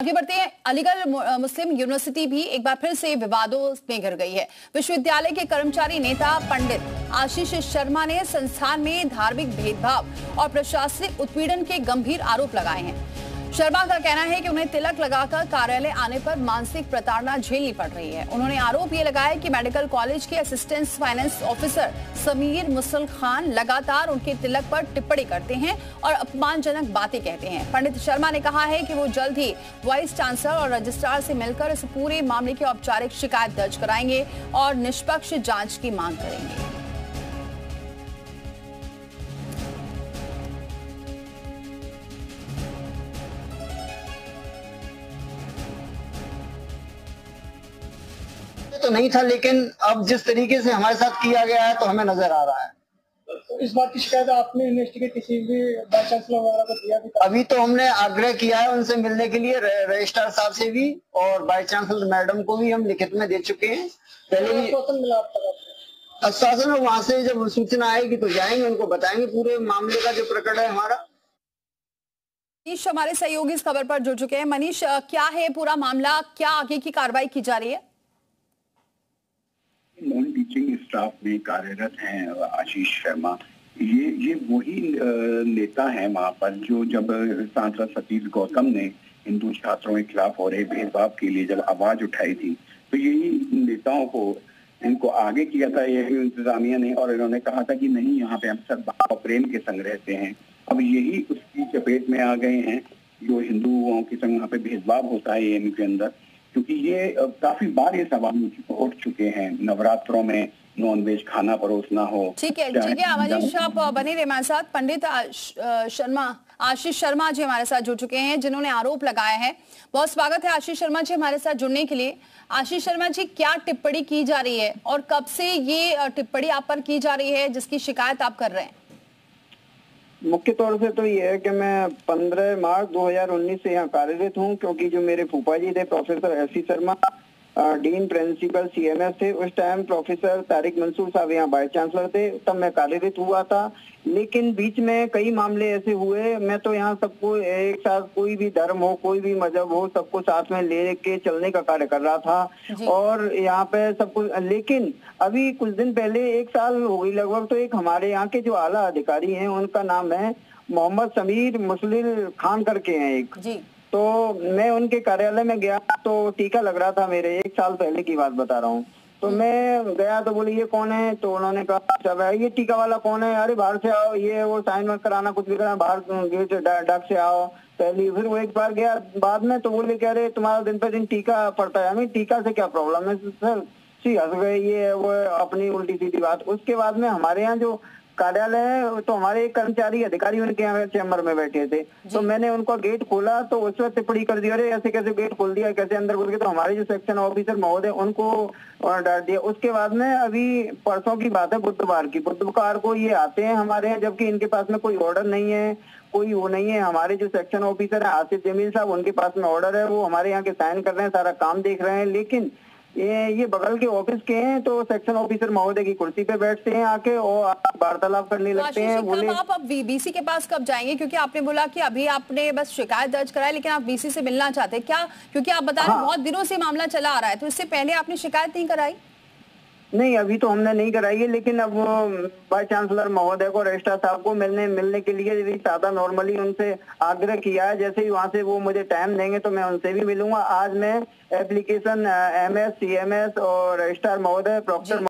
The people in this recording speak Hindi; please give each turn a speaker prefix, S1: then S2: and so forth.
S1: आगे बढ़ते हैं। अलीगढ़ मुस्लिम यूनिवर्सिटी भी एक बार फिर से विवादों में घिर गई है। विश्वविद्यालय के कर्मचारी नेता पंडित आशीष शर्मा ने संस्थान में धार्मिक भेदभाव और प्रशासनिक उत्पीड़न के गंभीर आरोप लगाए हैं। शर्मा का कहना है कि उन्हें तिलक लगाकर कार्यालय आने पर मानसिक प्रताड़ना झेलनी पड़ रही है। उन्होंने आरोप ये लगाया कि मेडिकल कॉलेज के असिस्टेंट फाइनेंस ऑफिसर समीर मुसल खान लगातार उनके तिलक पर टिप्पणी करते हैं और अपमानजनक बातें कहते हैं। पंडित शर्मा ने कहा है कि वो जल्द ही वाइस चांसलर और रजिस्ट्रार से मिलकर इस पूरे मामले की औपचारिक शिकायत दर्ज कराएंगे और निष्पक्ष जांच की मांग करेंगे।
S2: तो नहीं था, लेकिन अब जिस तरीके से हमारे साथ किया गया है तो हमें नजर आ रहा है।
S3: तो इस बात की शिकायत आपने इन्वेस्टिगेट किसी भी वाइस चांसलर वगैरह को दिया भी था?
S2: अभी तो हमने आग्रह किया है उनसे मिलने के लिए, रजिस्ट्रार साहब से भी और वाइस चांसलर मैडम को भी हम लिखित में दे चुके हैं। पहले भी आश्वासन, वहां से जब सूचना आएगी तो जाएंगे, उनको बताएंगे पूरे मामले का जो प्रकरण है हमारा।
S1: मनीष हमारे सहयोगी इस खबर पर जुड़ चुके हैं। मनीष, क्या है पूरा मामला, क्या आगे की कार्रवाई की जा रही है?
S4: नॉन टीचिंग स्टाफ में कार्यरत हैं आशीष शर्मा। ये वही नेता हैं वहाँ पर जो जब सांसद सतीश गौतम ने हिंदू छात्रों के खिलाफ हो रहे भेदभाव के लिए जब आवाज उठाई थी, तो यही नेताओं को इनको आगे किया था यही इंतजामिया ने, और इन्होंने कहा था कि नहीं, यहाँ पे हम सद्भाव प्रेम के संग रहते हैं। अब यही उसकी चपेट में आ गए हैं जो हिंदुओं के संग यहाँ पे भेदभाव होता है एएमयू के अंदर, क्योंकि ये काफी बार ये सवाल उठ चुके हैं। नवरात्रों में नॉनवेज खाना परोसना हो।
S1: ठीक है मनीष, आप बने रहे हमारे साथ। पंडित आशीष शर्मा जी हमारे साथ जुड़ चुके हैं जिन्होंने आरोप लगाया है। बहुत स्वागत है आशीष शर्मा जी हमारे साथ जुड़ने के लिए। आशीष शर्मा जी, क्या टिप्पणी की जा रही है और कब से ये टिप्पणी आप पर की जा रही है जिसकी शिकायत आप कर रहे हैं?
S5: मुख्य तौर से तो ये है कि मैं 15 मार्च 2019 से यहाँ कार्यरत हूँ, क्योंकि जो मेरे फूफा जी थे professor S C. Sharma, dean principal CMS थे, उस टाइम प्रोफेसर तारिक मंसूर साहब यहाँ वाइस चांसलर थे, तब मैं कार्यरत हुआ था। लेकिन बीच में कई मामले ऐसे हुए, मैं तो यहाँ सबको एक साथ, कोई भी धर्म हो, कोई भी मजहब हो, सबको साथ में लेके चलने का कार्य कर रहा था और यहाँ पे सबको। लेकिन अभी कुछ दिन पहले, 1 साल हो गई लगभग, तो एक हमारे यहाँ के जो आला अधिकारी हैं, उनका नाम है मोहम्मद समीर मुसल खान करके हैं एक, तो मैं उनके कार्यालय में गया तो टीका लग रहा था मेरे, 1 साल पहले की बात बता रहा हूँ। तो मैं गया तो बोले ये कौन है, तो उन्होंने कहा सब है, ये टीका वाला कौन है, अरे बाहर से आओ, ये वो साइन मत कराना, कुछ भी कराना, बाहर गेट डाक से आओ पहली। फिर वो एक बार गया बाद में, तो बोले कह रहे तुम्हारा दिन पे दिन टीका पड़ता है। हमें टीका से क्या प्रॉब्लम है सर? सी हंस गए, ये वो अपनी उल्टी सीधी बात। उसके बाद में हमारे यहाँ जो कार्यालय है, तो हमारे एक कर्मचारी अधिकारी उनके यहाँ चैम्बर में बैठे थे, तो मैंने उनको गेट खोला तो उस वक्त टिप्पणी कर दी, अरे ऐसे कैसे गेट खोल दिया, कैसे अंदर घुस गए। तो हमारे जो सेक्शन ऑफिसर महोदय उनको डांट दिया। उसके बाद में अभी परसों की बात है, बुधवार को ये आते हैं हमारे यहाँ, जबकि इनके पास में कोई ऑर्डर नहीं है, कोई वो नहीं है। हमारे जो सेक्शन ऑफिसर है आसिफ जमील साहब, उनके पास में ऑर्डर है, वो हमारे यहाँ के साइन कर रहे हैं, सारा काम देख रहे हैं। लेकिन ये बगल के ऑफिस के हैं, तो सेक्शन ऑफिसर महोदय की कुर्सी पे बैठते हैं आके और वार्तालाप करने लगते हैं। बोले
S1: आप अब बीसी के पास कब जाएंगे? क्योंकि आपने बोला कि अभी आपने बस शिकायत दर्ज कराई, लेकिन आप बीसी से मिलना चाहते हैं क्या? क्योंकि आप बता रहे हैं बहुत दिनों से मामला चला आ रहा है, तो इससे पहले आपने शिकायत नहीं कराई?
S5: नहीं, अभी तो हमने नहीं कराई है, लेकिन अब वाइस चांसलर महोदय को, रजिस्ट्रार साहब को मिलने के लिए भी सादा नॉर्मली उनसे आग्रह किया है। जैसे ही वहां से वो मुझे टाइम देंगे तो मैं उनसे भी मिलूंगा। आज मैं एप्लीकेशन एमएस, सीएमएस और रजिस्ट्रार महोदय, प्रोफेसर